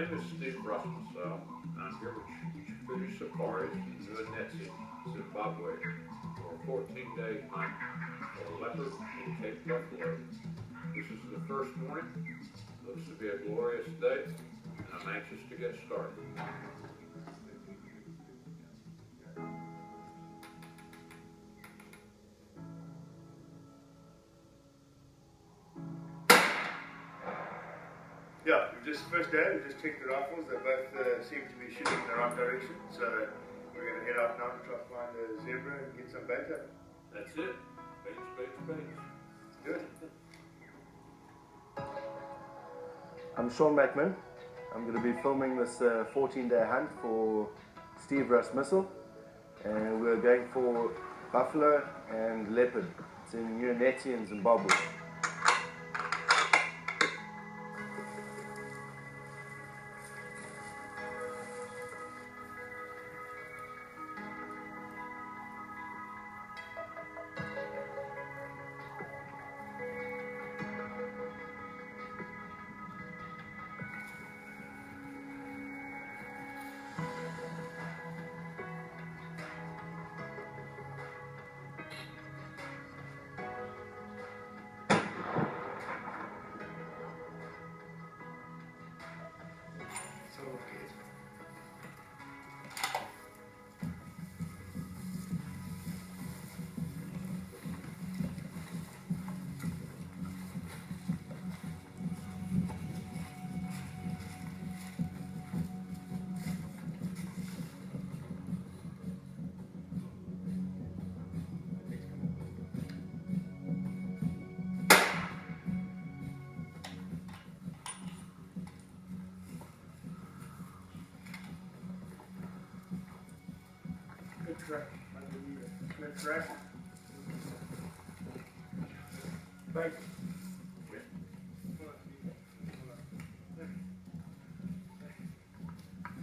name is Zimbabwe I'm here with Zimbabwe Safari in Zimbabwe for a 14-day hunt for leopard and Cape buffalo. This is the first morning. Looks to be a glorious day, and I'm anxious to get started. Yeah, just first day, we just checked the rifles. They both seem to be shooting in the right direction. So we're going to head out now to try to find a zebra and get some bait up. That's it. Baits. Good. I'm Sean Mackman. I'm going to be filming this 14-day hunt for Steve Russ missile, and we're going for buffalo and leopard. It's in Uneti in Zimbabwe. Good track. Bait.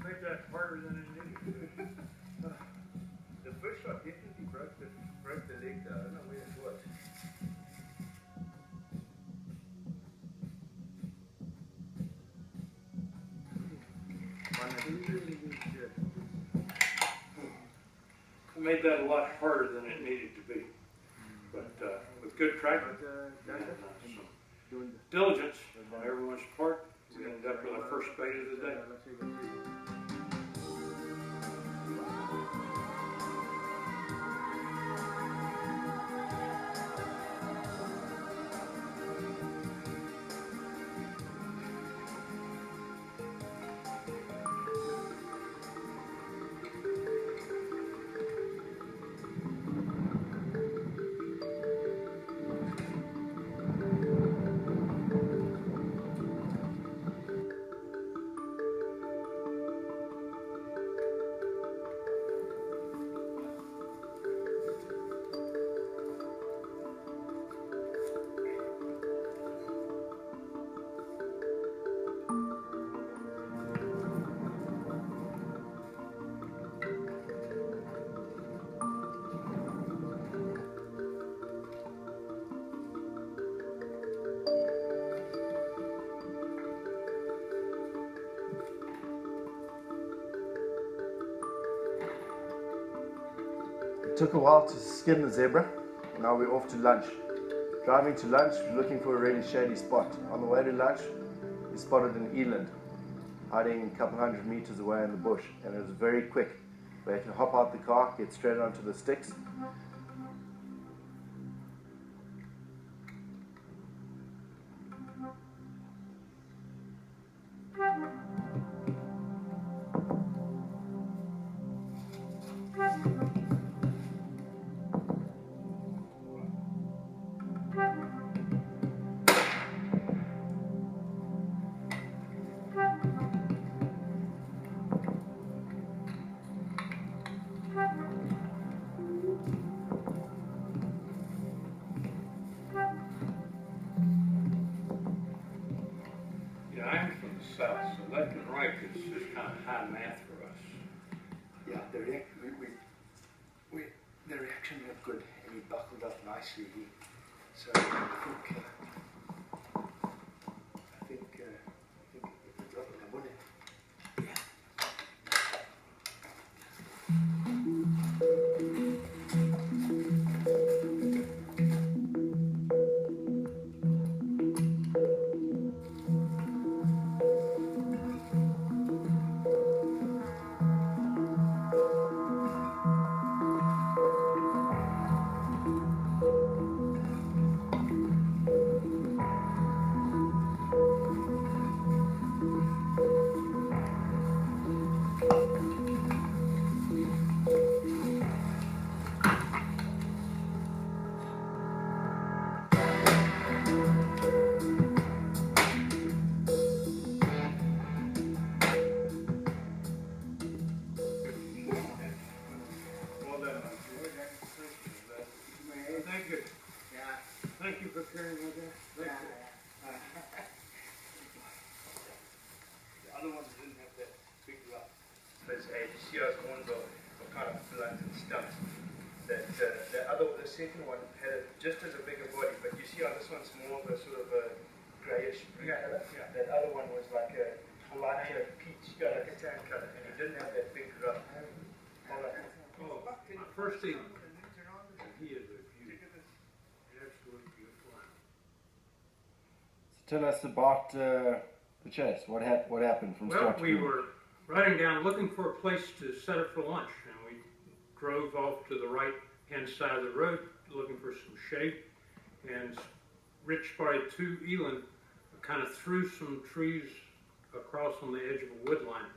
Make that harder than it needed. The first shot definitely broke the leg though. I don't know where it was. Made that a lot harder than it needed to be, but with good tracking and some diligence on everyone's part, we ended up with our first bait of the day. It took a while to skin the zebra. Now we're off to lunch. Driving to lunch, looking for a really shady spot. On the way to lunch, we spotted an eland hiding a couple hundred meters away in the bush, and it was very quick. We had to hop out the car, get straight onto the sticks. I'm from the south, so left and right is just kind of high math for us. Yeah, the reaction was good, and he buckled up nicely. So I think it was a winner. stumps. The second one had just as a bigger body, but you see how this one's more of a sort of a greyish blue color? Yeah. That other one was like a lighter peach, like a tan color, and he didn't have that big rump. Oh, my first thing, he is a beauty. Absolute beautiful animal. Tell us about the chase. What happened from start to We finish? were riding down looking for a place to set up for lunch, and we drove off to the right-hand side of the road looking for some shade, and Rich spotted two eland kind of threw some trees across on the edge of a wood line,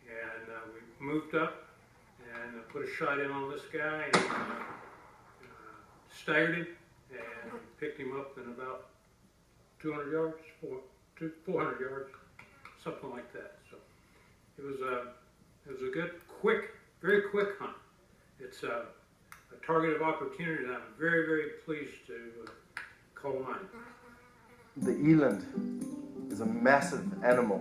and we moved up and put a shot in on this guy and staggered him and picked him up in about 200 yards, 400 yards, something like that. So it was a good, quick, very quick hunt. It's a target of opportunity that I'm very, very pleased to call mine. The eland is a massive animal,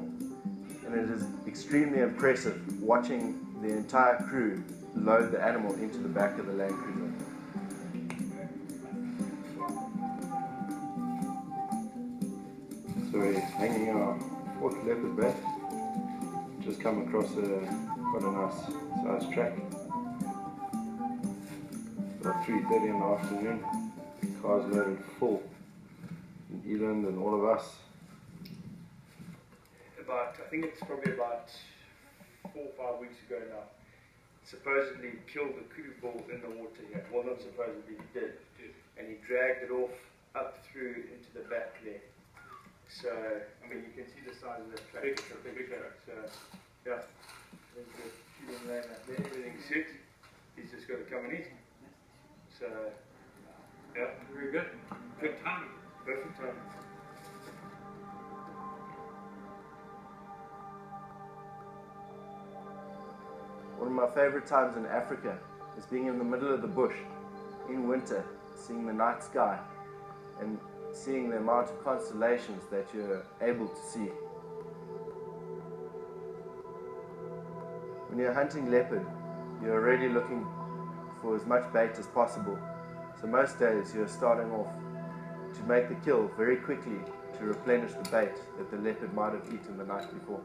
and it is extremely impressive watching the entire crew load the animal into the back of the Land Cruiser. So we're hanging our fourth leopard back. Just come across quite a nice sized track. About 3:30 in the afternoon. Cars loaded full. And eland and all of us. I think it's probably about 4 or 5 weeks ago now, supposedly killed the kudu bull in the water here. Well, not supposedly, he did. And he dragged it off up through into the back there. So, I mean, you can see the size of that track. Big track. So, yeah, there's the shooting lane up there, everything's set. He's just got to come and eat. So, yeah. Very good. Good timing. Perfect timing. One of my favorite times in Africa is being in the middle of the bush in winter, seeing the night sky and seeing the amount of constellations that you're able to see. When you're hunting leopard, you're already looking for as much bait as possible. So most days you're starting off to make the kill very quickly to replenish the bait that the leopard might have eaten the night before.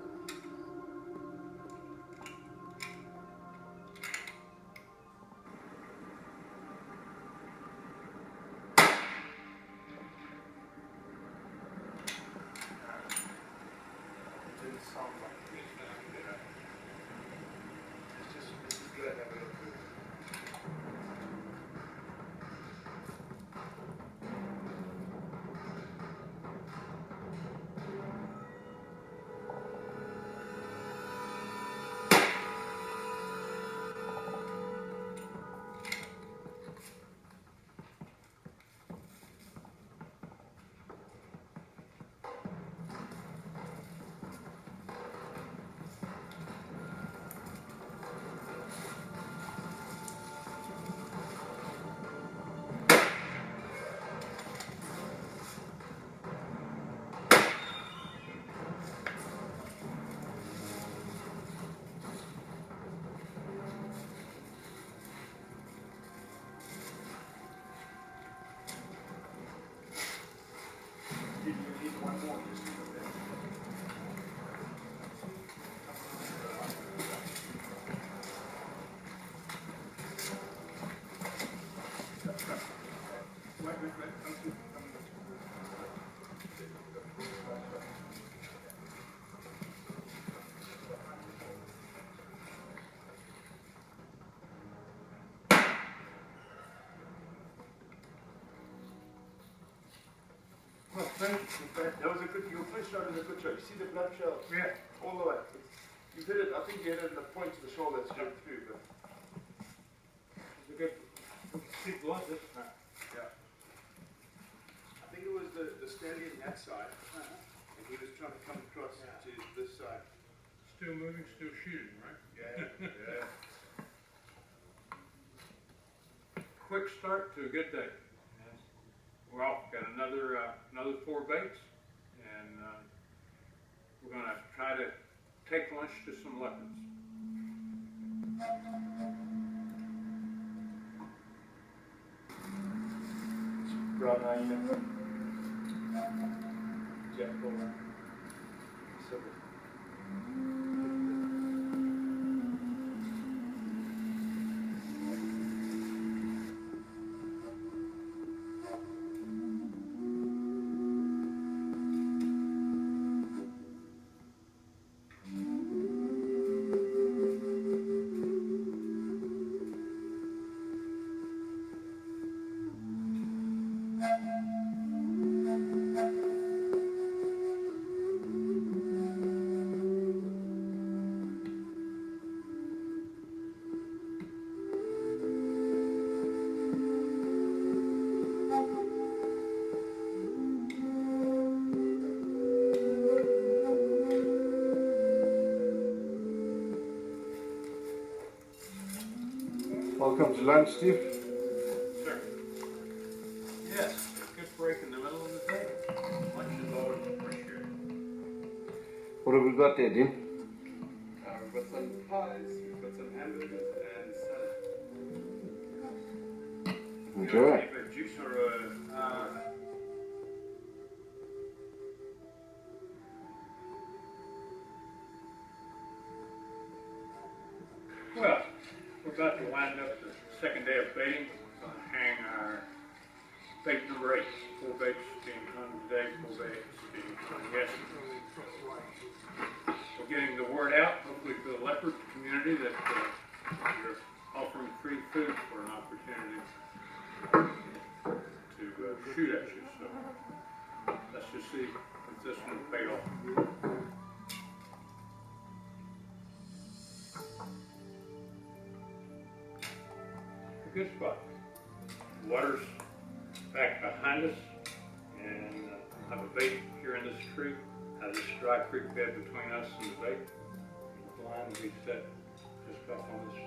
That was a good, your first shot is a good shot. You see the blood shell? Yeah. All the way. You hit it, I think you hit it in the point of the shoulder straight through, but. It's a good, we can see blood this time. Yeah. I think it was the standing on that side, and he was trying to come across to this side. Still moving, still shooting, right? Yeah, yeah. Quick start to a good day. We're off, got another 4 baits, and we're going to try to take lunch to some leopards. brown hyena, jackal, silver. Welcome to lunch, Steve. Sure. Yes, good break in the middle of the day. Lunch is always appreciated. What have we got there, Dean? We've got some pies, we've got some hamburgers and salad. Enjoy. A juice or a... Well, we're about to wind up the second day of baiting. We're going to hang our bait number 8. 4 baits being hung today, 4 baits being hung yesterday. We're getting the word out, hopefully to the leopard community, that you're offering free food for an opportunity to shoot at you. So let's just see if this one will pay off. A good spot. Water's back behind us, and I have a bait here in this creek. Has this dry creek bed between us and the bait. The line will be set just off on this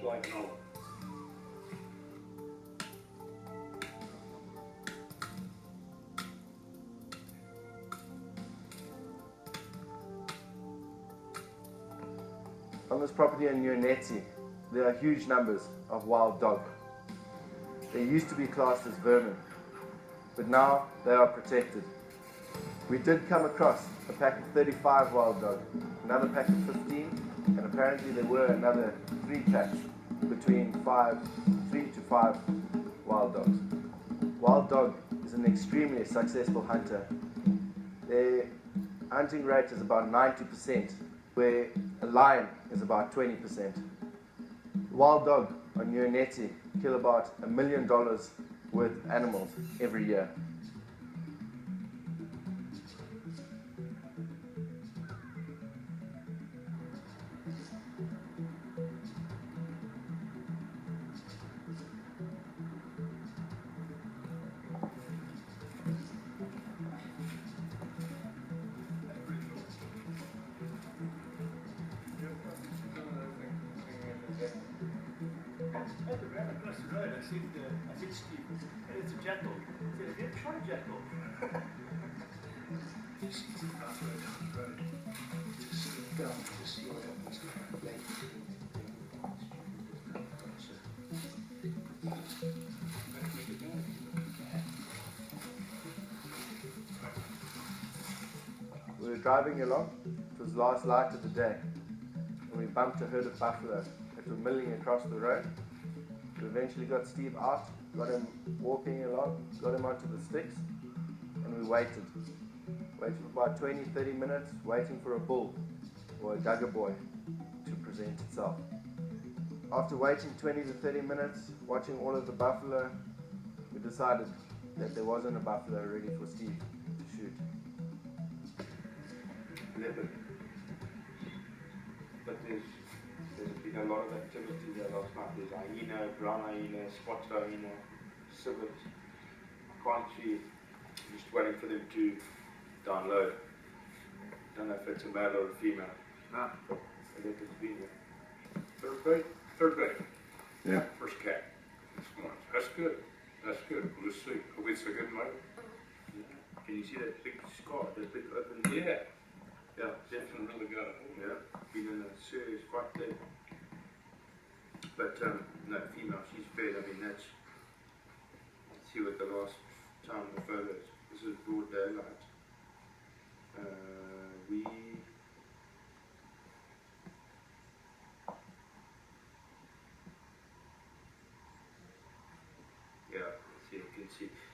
slight knoll. On this property in Unetsi, there are huge numbers of wild dog. They used to be classed as vermin, but now they are protected. We did come across a pack of 35 wild dog, another pack of 15, and apparently there were another 3 packs between 3 to 5 wild dogs. Wild dog is an extremely successful hunter. Their hunting rate is about 90%, where a lion is about 20%. Wild dog on Unetsi kill about $1 million worth of animals every year. Across the road, I said Steve, it's a jackal. I said, have you ever shot a jackal? We were driving along, it was last light of the day, and we bumped a herd of buffalo that were milling across the road. We eventually got Steve out, got him walking along, got him onto the sticks, and we waited. Waited for about 20-30 minutes, waiting for a bull or a gugger boy to present itself. After waiting 20 to 30 minutes, watching all of the buffalo, we decided that there wasn't a buffalo ready for Steve to shoot. Leopard. But there's been a lot of activity there last night. There's hyena, brown hyena, spotted hyena, civets. I can't see it. I'm just waiting for them to download. Don't know if it's a male or a female. Nah. The leopard's been here. Third bait. Yeah. First cat this morning. That's good. That's good. We'll just see. Hope it's a good motor. Yeah. Can you see that big scar, that big open? Yeah. Yeah, definitely really got it. Yeah, been in a serious fight there. But no, female, she's fed. I mean, let's see what the last time the photos. This is broad daylight.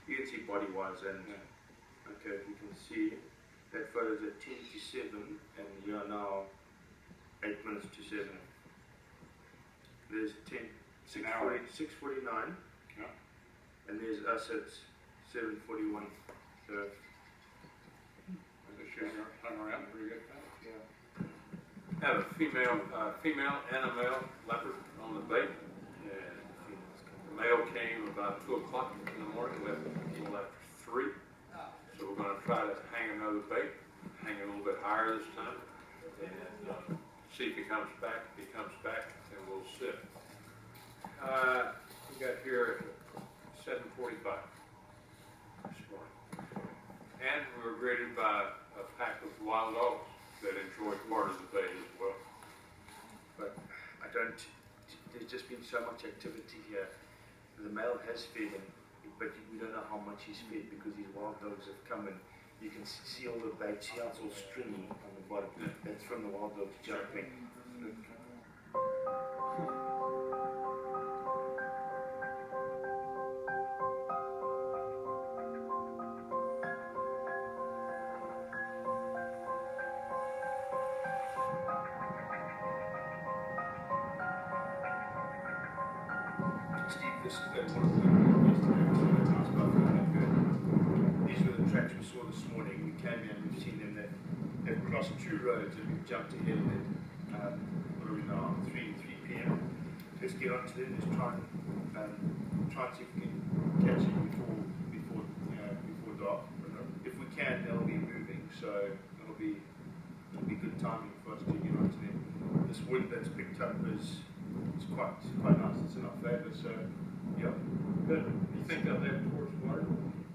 You can see body wise and okay, you can see that photo's at 10 to 7 and we are now 8 minutes to 7. There's 6:49 and there's us at 7:41. So hung around pretty good. yeah. Have a female and a male leopard on the bait. And the male came about 2 o'clock in the morning, left a little after 3. So we're going to try to hang another bait, hang a little bit higher this time, and see if he comes back. If he comes back, then we'll sit. We got here at 7:45 this morning. And we were greeted by a pack of wild dogs that enjoy part of the bait as well. But there's just been so much activity here. The male has fed him, but we don't know how much he's fed because these wild dogs have come and you can see all the bait, see how it's all stringy on the bottom. That's from the wild dogs jumping. Steve, this is one of the nice buffalo that good. These were the tracks we saw this morning. We came in and we've seen them. They've crossed 2 roads and we've jumped ahead of them. What are we now? 3 p.m. Let's get onto them. Let's try and see if we can catch it before dark. If we can, they'll be moving, so it'll be good timing for us to get onto them. This wind that's picked up is quite nice. It's in our favour, so yeah. Good. You think they'll head towards water?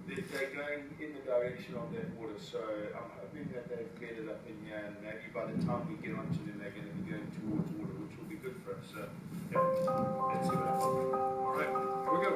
They're going in the direction of that water, so I'm hoping that they've bedded up in here, and maybe by the time we get onto them, they're going to be going towards water, which will be good for us. So yeah, let's see what happens. All right, here we go.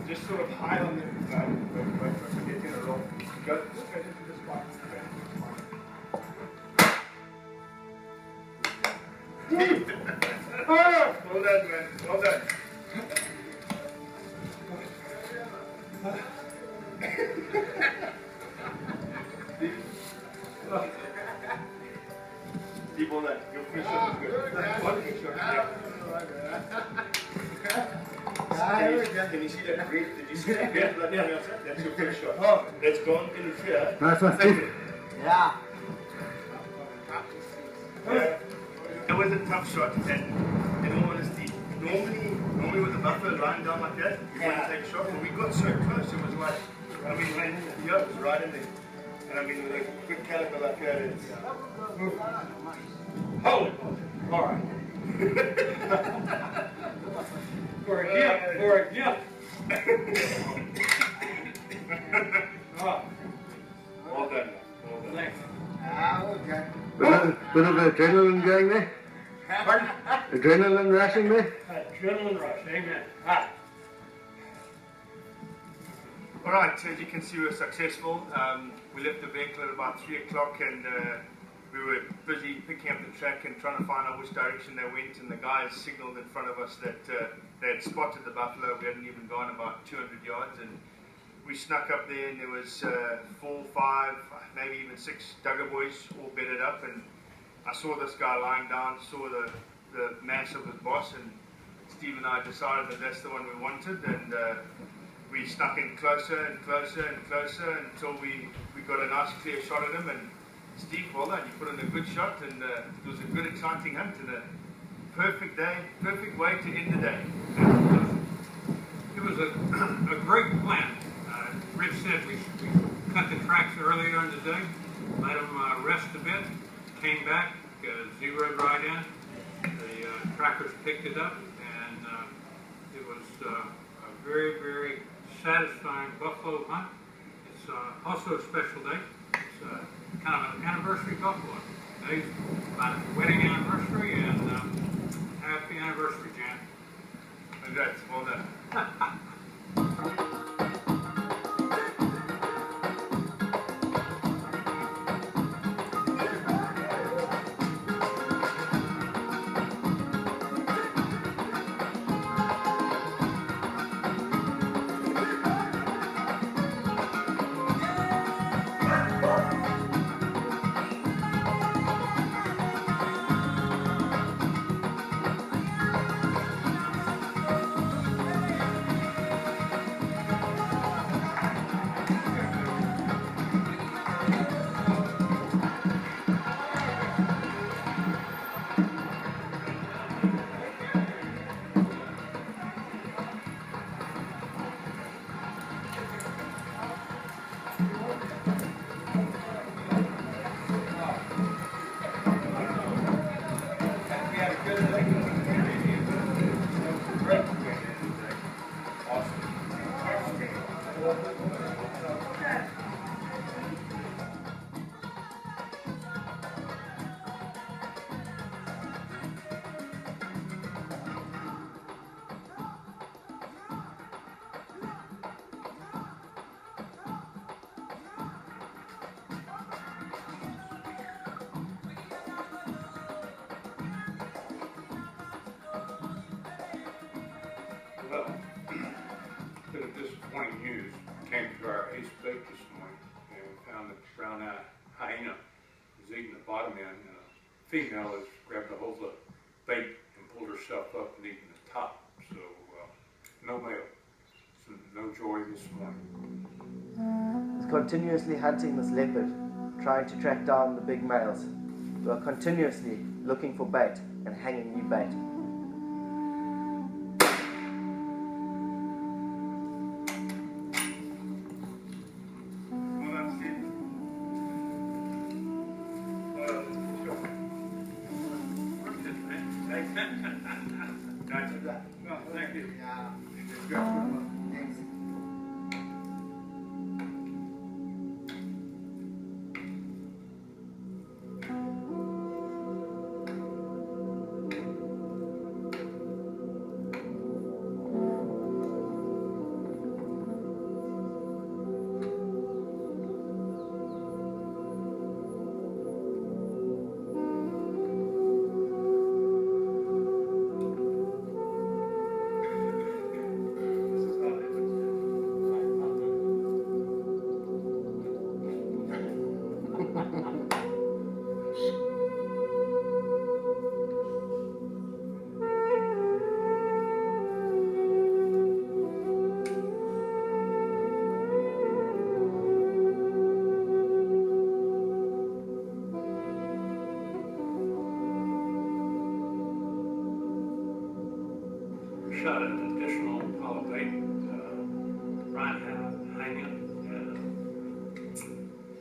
just sort of high on them, but get in a roll. Go straight into the spot. Well done, man. Well done. Deep well done. Your first shot was good. One good shot. Can you see that red? Did you see that red blood coming outside? That's your first shot. Oh, that's gone in here. Nice one, Steve. Yeah. That was a tough shot, and in all honesty, normally with the buffalo lying down like that, you want to take a shot, but we got so close, it was like, I mean, yeah, it was right in there. And I mean, with a quick caliber like that, it's... Holy moly. All right. For a gift. For a gift. Oh, Well done, man. Well done. thanks. Okay. Bit of adrenaline going there? Pardon? Adrenaline rushing there? Adrenaline rush. Amen. Ah. All right, as you can see, we were successful. We left the vehicle at about 3 o'clock, and we were busy picking up the track and trying to find out which direction they went, and the guys signaled in front of us that they had spotted the buffalo. We hadn't even gone about 200 yards, and we snuck up there, and there was 4, 5, maybe even 6 Duggar boys all bedded up, and I saw this guy lying down, saw the mass of his boss, and Steve and I decided that that's the one we wanted, and we snuck in closer and closer and closer until we got a nice clear shot at him. And Steve, well done, you put in a good shot, and it was a good exciting hunt and a perfect day, perfect way to end the day. It was a great plan. Rich said we cut the tracks earlier in the day, let them rest a bit, came back, zeroed right in. The trackers picked it up, and it was a very, very satisfying buffalo hunt. It's also a special day. It's kind of an anniversary buffalo. Today's my wedding anniversary, and happy anniversary, Jan. Congrats, well done. Well, bit of disappointing news. Came to our ace bait this morning and found that the brown-eyed hyena was eating the bottom end, and a female has grabbed a hold of the bait and pulled herself up and eaten the top. So, no male. So, no joy this morning. It's continuously hunting this leopard, trying to track down the big males. We are continuously looking for bait and hanging new bait. Well done, Steve. Well done. Gotcha. No, thank you. Thanks.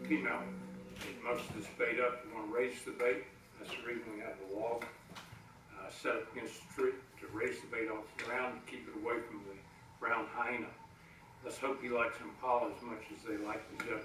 female. Get most of this bait up. You want to raise the bait. That's the reason we have the log set up against the tree to raise the bait off the ground to keep it away from the brown hyena. Let's hope he likes impala as much as they like the zebra.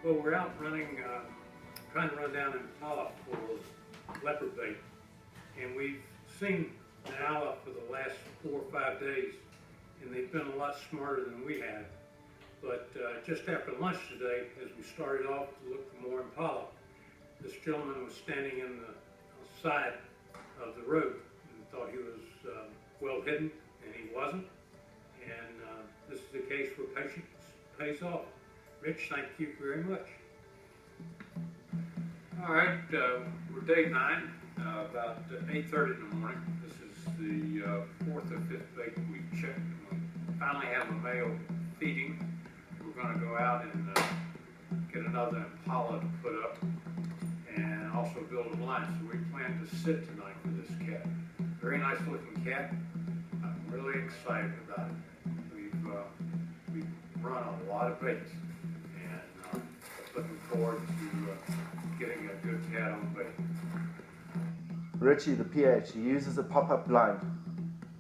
Well, we're out running, trying to run down impala for leopard bait, and we've seen impala for the last 4 or 5 days, and they've been a lot smarter than we have. But just after lunch today, as we started off to look for more impala, this gentleman was standing in the side of the road and thought he was well hidden, and he wasn't. And this is a case where patience pays off. Rich, thank you very much. All right, we're day 9, about 8:30 in the morning. This is the 4th or 5th bait we checked. We finally have a male feeding. We're going to go out and get another impala to put up and also build a blind. So we plan to sit tonight for this cat. Very nice looking cat. I'm really excited about it. We've run a lot of baits. Looking forward to getting a good cat on bait. Richie, the PH, he uses a pop-up blind,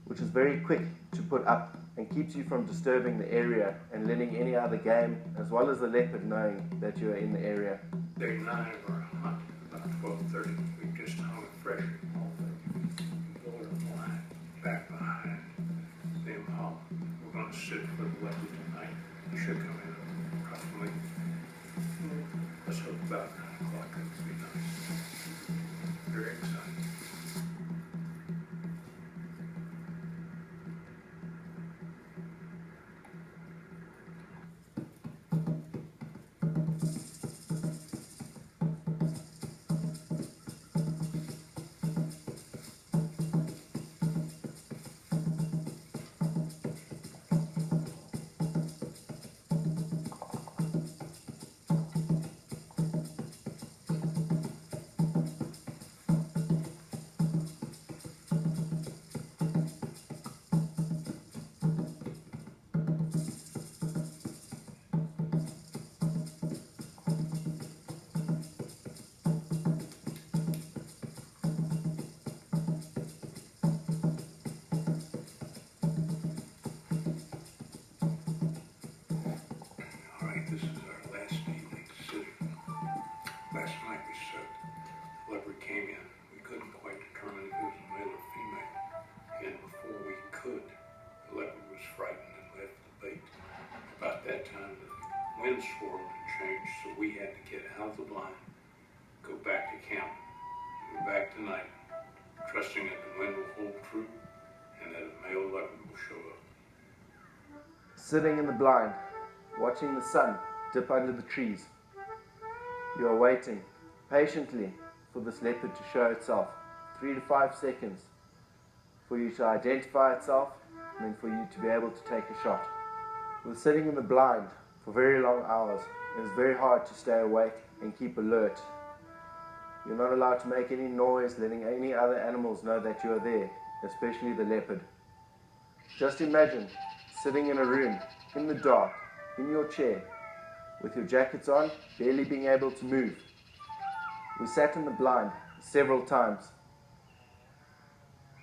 which is very quick to put up and keeps you from disturbing the area and letting any other game, as well as the leopard, knowing that you are in the area. Day 9 of our hunt, about 12:30. We just hung a fresh all day. Lower blind, back behind the impala. We're going to sit for the leopard tonight. He should come in approximately. Let's hope about 9 o'clock. It would be nice. Very exciting. Wind swirled and changed, so we had to get out of the blind, go back to camp, go back tonight, trusting that the wind will hold true and that a male leopard will show up. Sitting in the blind, watching the sun dip under the trees, you are waiting patiently for this leopard to show itself. 3 to 5 seconds for you to identify itself and then for you to be able to take a shot. With sitting in the blind for very long hours, it is very hard to stay awake and keep alert. You're not allowed to make any noise, letting any other animals know that you are there, especially the leopard. Just imagine sitting in a room, in the dark, in your chair, with your jackets on, barely being able to move. We sat in the blind several times.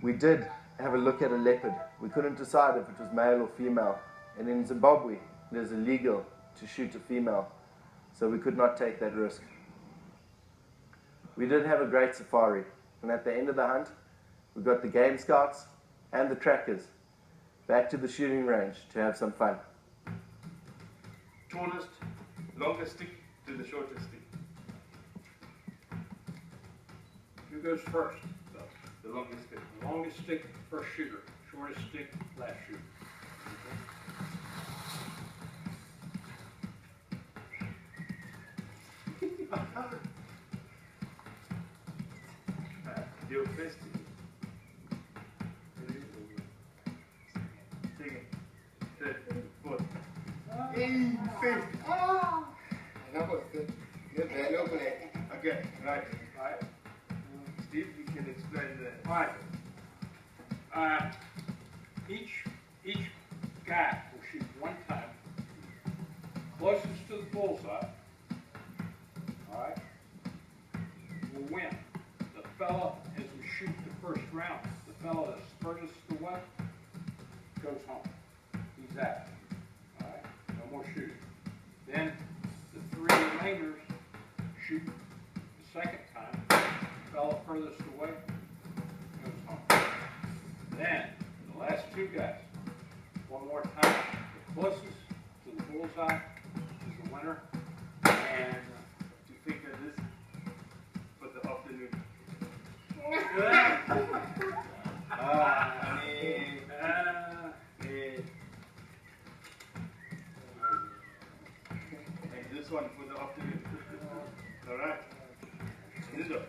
we did have a look at a leopard. We couldn't decide if it was male or female. And in Zimbabwe, it is illegal to shoot a female. So we could not take that risk. We did have a great safari. And at the end of the hunt, we got the game scouts and the trackers back to the shooting range to have some fun. Tallest, longest stick to the shortest stick. Who goes first? The longest stick. Longest stick, first shooter. Shortest stick, last shooter. Your first stick. Second, third, fourth. Hey, fifth. Ah! That was good. You're very open. Okay, right. Right. Steve, you can explain the. All right. Each guy will shoot one time, closest to the bullseye. All right. Will win. The fella, as we shoot the first round, the fella that's furthest away goes home. He's out. All right. No more shooting. Then the three remainers shoot the second time. The fella furthest away goes home. Then the last two guys, one more time. The closest to the bullseye is the winner. And Do you think that this for the afternoon? And this one for the afternoon. Alright. This one.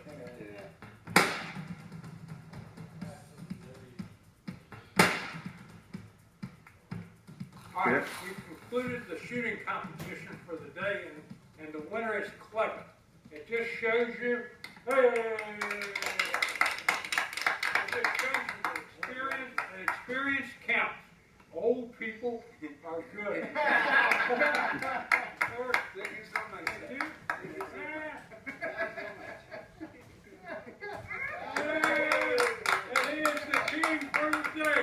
all right, we've concluded the shooting competition for the day, and the winner is clever. It just shows you, hey! It just shows you that experience counts. Old people are good. Thank you so much. Thank you. Thank you so That is the team for the day.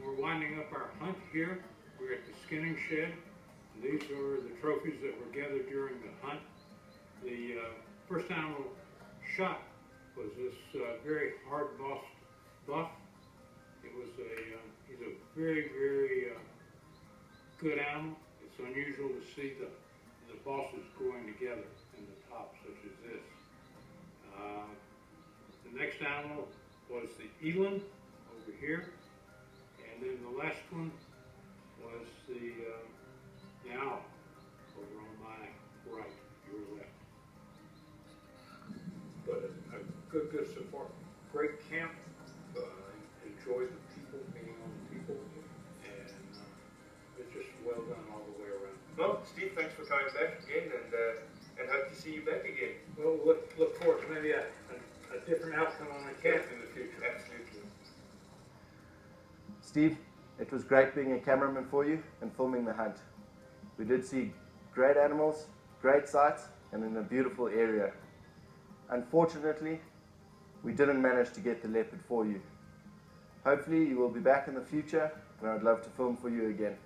We're winding up our hunt here. We're at the skinning shed. These are the trophies that were gathered during the hunt. The first animal shot was this very hard-bossed buff. It was he's a very, very good animal. It's unusual to see the bosses growing together in the top, such as this. The next animal was the eland over here. And then the last one was the owl over on my right, your left. But a good support. Great camp. Enjoyed the people, being on the people. And it's just well done all the way around. Well, Steve, thanks for coming back again, and hope to see you back again. Well, look forward to maybe a different outcome on the camp in the future. Absolutely. Steve, it was great being a cameraman for you and filming the hunt. We did see great animals, great sights, and in a beautiful area. Unfortunately, we didn't manage to get the leopard for you. Hopefully you will be back in the future, and I'd love to film for you again.